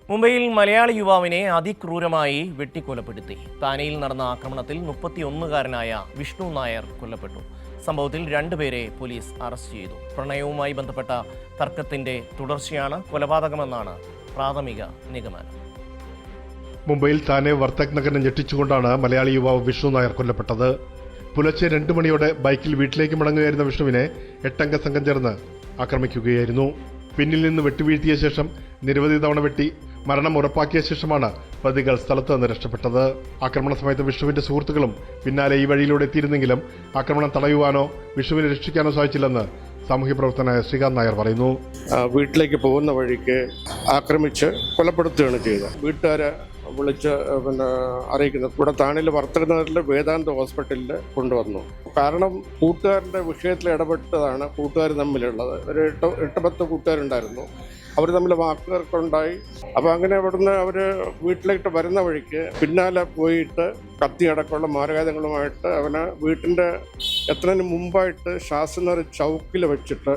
മുംബൈയിൽ മലയാളി യുവാവിനെ അതിക്രൂരമായി വെട്ടിക്കൊലപ്പെടുത്തി. താനെയിൽ നടന്ന ആക്രമണത്തിൽ 31-കാരനായ വിഷ്ണു നായർ കൊല്ലപ്പെട്ടു. സംഭവത്തിൽ 2 പേരെ പോലീസ് അറസ്റ്റ് ചെയ്തു. പ്രണയവുമായി ബന്ധപ്പെട്ട തർക്കത്തിന്റെ തുടർച്ചയാണ് കൊലപാതകമെന്നാണ് പ്രാഥമിക നിഗമനം. മുംബൈയിൽ താനെ വർത്തക് നഗരം ഞെട്ടിച്ചുകൊണ്ടാണ് മലയാളി യുവാവ് വിഷ്ണു നായർ കൊല്ലപ്പെട്ടത്. പുലർച്ചെ 2 മണിയോടെ ബൈക്കിൽ വീട്ടിലേക്ക് മടങ്ങുകയായിരുന്ന വിഷ്ണുവിനെ 8-അംഗ സംഘം ചേർന്ന് ആക്രമിക്കുകയായിരുന്നു. പിന്നിൽ നിന്ന് വെട്ടിവീഴ്ത്തിയ ശേഷം നിരവധി തവണ വെട്ടി മരണം ഉറപ്പാക്കിയ ശേഷമാണ് പ്രതികൾ സ്ഥലത്ത് നിന്ന് രക്ഷപ്പെട്ടത്. ആക്രമണ സമയത്ത് വിഷ്ണുവിന്റെ സുഹൃത്തുക്കളും പിന്നാലെ ഈ വഴിയിലൂടെ എത്തിയിരുന്നെങ്കിലും ആക്രമണം തടയുവാനോ വിഷ്ണുവിനെ രക്ഷിക്കാനോ സാധിച്ചില്ലെന്ന് സാമൂഹ്യ പ്രവർത്തകനായ ശ്രീകാന്ത് നായർ പറയുന്നു. വീട്ടിലേക്ക് പോകുന്ന വഴിക്ക് ആക്രമിച്ച് കൊലപ്പെടുത്തുകയാണ് ചെയ്തത്. വീട്ടുകാരെ വിളിച്ച് അറിയിക്കുന്നത് ഇവിടെ താണിൽ വർത്തക നഗറിലെ വേദാന്ത ഹോസ്പിറ്റലിൽ കൊണ്ടുവന്നു. കാരണം കൂട്ടുകാരൻ്റെ വിഷയത്തിൽ ഇടപെട്ടതാണ് കൂട്ടുകാർ തമ്മിലുള്ളത്. ഒരു 8-10 കൂട്ടുകാരുണ്ടായിരുന്നു. അവർ തമ്മിൽ വാക്കുകൾക്കുണ്ടായി. അപ്പോൾ അങ്ങനെ അവിടുന്ന് അവർ വീട്ടിലേക്ക് വരുന്ന വഴിക്ക് പിന്നാലെ പോയിട്ട് കത്തിയടക്കമുള്ള മാരകായുധങ്ങളുമായിട്ട് അവനെ വീട്ടിൻ്റെ എത്തുന്നതിന് മുമ്പായിട്ട് ശാസനർ ചൗക്കിൽ വെച്ചിട്ട്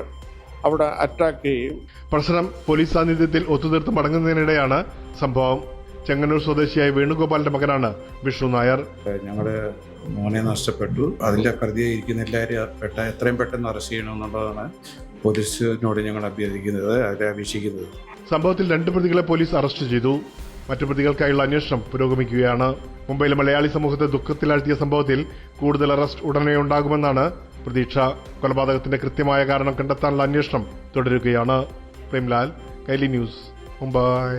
അവിടെ അറ്റാക്ക് ചെയ്യും. പ്രശ്നം പോലീസ് സാന്നിധ്യത്തിൽ ഒത്തുതീർത്ത് മടങ്ങുന്നതിനിടെയാണ് സംഭവം. ചെങ്ങന്നൂർ സ്വദേശിയായ വേണുഗോപാലിന്റെ മകനാണ് വിഷ്ണു നായർ. ഞങ്ങളുടെ മോനെ നഷ്ടപ്പെട്ടു. അതിൻ്റെ പ്രതിയെ ഇരിക്കുന്ന എല്ലാവരും എത്രയും പെട്ടെന്ന് അറസ്റ്റ് ചെയ്യണമെന്നുള്ളതാണ് പോലീസിനോട് ഞങ്ങൾ അഭ്യർത്ഥിക്കുന്നത്, അവരെ അപേക്ഷിക്കുന്നത്. സംഭവത്തിൽ 2 പ്രതികളെ പോലീസ് അറസ്റ്റ് ചെയ്തു. മറ്റു പ്രതികൾക്കായുള്ള അന്വേഷണം പുരോഗമിക്കുകയാണ്. മുംബൈയിലെ മലയാളി സമൂഹത്തെ ദുഃഖത്തിലാഴ്ത്തിയ സംഭവത്തിൽ കൂടുതൽ അറസ്റ്റ് ഉടനെ ഉണ്ടാകുമെന്നാണ് പ്രതീക്ഷ. കൊലപാതകത്തിന്റെ കൃത്യമായ കാരണം കണ്ടെത്താനുള്ള അന്വേഷണം തുടരുകയാണ്. പ്രേംലാൽ, കൈലി ന്യൂസ്, മുംബൈ.